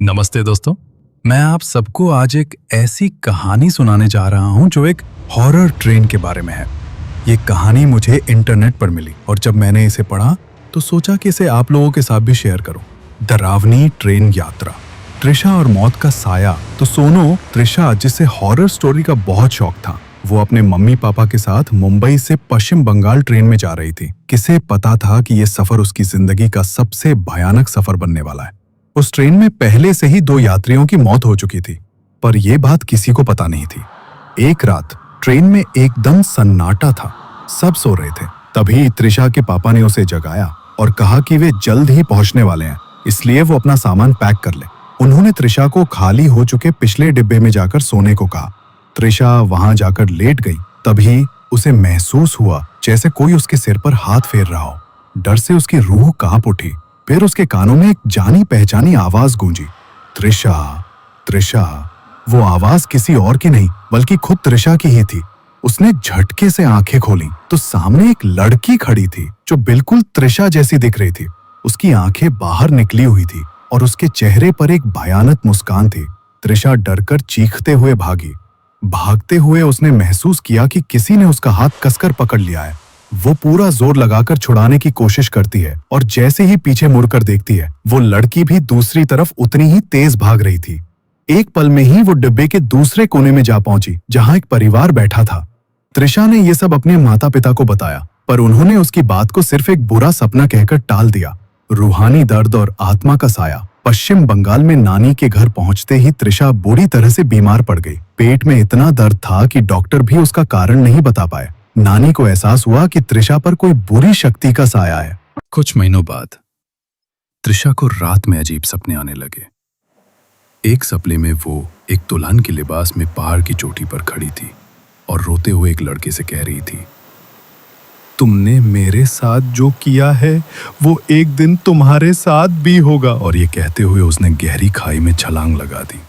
नमस्ते दोस्तों। मैं आप सबको आज एक ऐसी कहानी सुनाने जा रहा हूं जो एक हॉरर ट्रेन के बारे में है। ये कहानी मुझे इंटरनेट पर मिली और जब मैंने इसे पढ़ा तो सोचा कि इसे आप लोगों के साथ भी शेयर करूं। डरावनी ट्रेन यात्रा, त्रिशा और मौत का साया। तो सोनो, त्रिशा जिसे हॉरर स्टोरी का बहुत शौक था, वो अपने मम्मी पापा के साथ मुंबई से पश्चिम बंगाल ट्रेन में जा रही थी। किसे पता था कि ये सफर उसकी जिंदगी का सबसे भयानक सफर बनने वाला है। उस ट्रेन में पहले से ही 2 यात्रियों की मौत हो चुकी थी, पर यह बात किसी को पता नहीं थी। एक रात ट्रेन में एकदम सन्नाटा था, सब सो रहे थे। तभी त्रिशा के पापा ने उसे जगाया और कहा कि वे जल्द ही पहुंचने वाले हैं, इसलिए वो अपना सामान पैक कर ले। उन्होंने त्रिशा को खाली हो चुके पिछले डिब्बे में जाकर सोने को कहा। त्रिशा वहां जाकर लेट गई। तभी उसे महसूस हुआ जैसे कोई उसके सिर पर हाथ फेर रहा हो। डर से उसकी रूह कांप उठी। फिर उसके कानों में एक जानी पहचानी आवाज गूंजी, त्रिशा, त्रिशा। वो आवाज किसी और की नहीं बल्कि खुद त्रिशा की ही थी। उसने झटके से आंखें खोली तो सामने एक लड़की खड़ी थी जो बिल्कुल त्रिशा जैसी दिख रही थी। उसकी आंखें बाहर निकली हुई थी और उसके चेहरे पर एक भयानक मुस्कान थी। त्रिशा डरकर चीखते हुए भागी। भागते हुए उसने महसूस किया कि किसी ने उसका हाथ कसकर पकड़ लिया है। वो पूरा जोर लगाकर छुड़ाने की कोशिश करती है और जैसे ही पीछे मुड़कर देखती है, वो लड़की भी दूसरी तरफ उतनी ही तेज भाग रही थी। एक पल में ही वो डिब्बे के दूसरे कोने में जा पहुंची जहां एक परिवार बैठा था। त्रिशा ने ये सब अपने माता पिता को बताया, पर उन्होंने उसकी बात को सिर्फ एक बुरा सपना कहकर टाल दिया। रूहानी दर्द और आत्मा का साया। पश्चिम बंगाल में नानी के घर पहुंचते ही त्रिशा बुरी तरह से बीमार पड़ गई। पेट में इतना दर्द था कि डॉक्टर भी उसका कारण नहीं बता पाए। नानी को एहसास हुआ कि त्रिशा पर कोई बुरी शक्ति का साया है। कुछ महीनों बाद त्रिशा को रात में अजीब सपने आने लगे। एक सपने में वो एक दुल्हन के लिबास में पहाड़ की चोटी पर खड़ी थी और रोते हुए एक लड़के से कह रही थी, तुमने मेरे साथ जो किया है वो एक दिन तुम्हारे साथ भी होगा। और ये कहते हुए उसने गहरी खाई में छलांग लगा दी।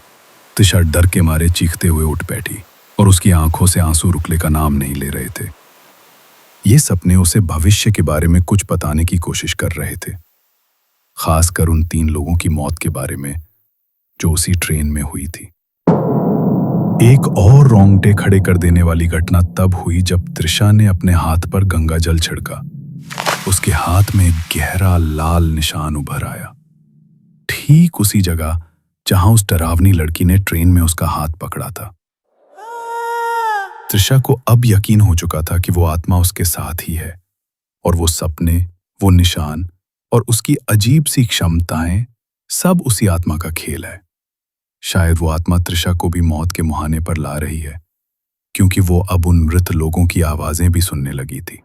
त्रिशा डर के मारे चीखते हुए उठ बैठी और उसकी आंखों से आंसू रुकने का नाम नहीं ले रहे थे। ये सपने उसे भविष्य के बारे में कुछ बताने की कोशिश कर रहे थे, खासकर उन 3 लोगों की मौत के बारे में जो उसी ट्रेन में हुई थी। एक और रोंगटे खड़े कर देने वाली घटना तब हुई जब त्रिशा ने अपने हाथ पर गंगा जल छिड़का। उसके हाथ में एक गहरा लाल निशान उभर आया, ठीक उसी जगह जहां उस डरावनी लड़की ने ट्रेन में उसका हाथ पकड़ा था। त्रिशा को अब यकीन हो चुका था कि वो आत्मा उसके साथ ही है और वो सपने, वो निशान और उसकी अजीब सी क्षमताएं सब उसी आत्मा का खेल है। शायद वो आत्मा त्रिशा को भी मौत के मुहाने पर ला रही है, क्योंकि वो अब उन मृत लोगों की आवाजें भी सुनने लगी थी।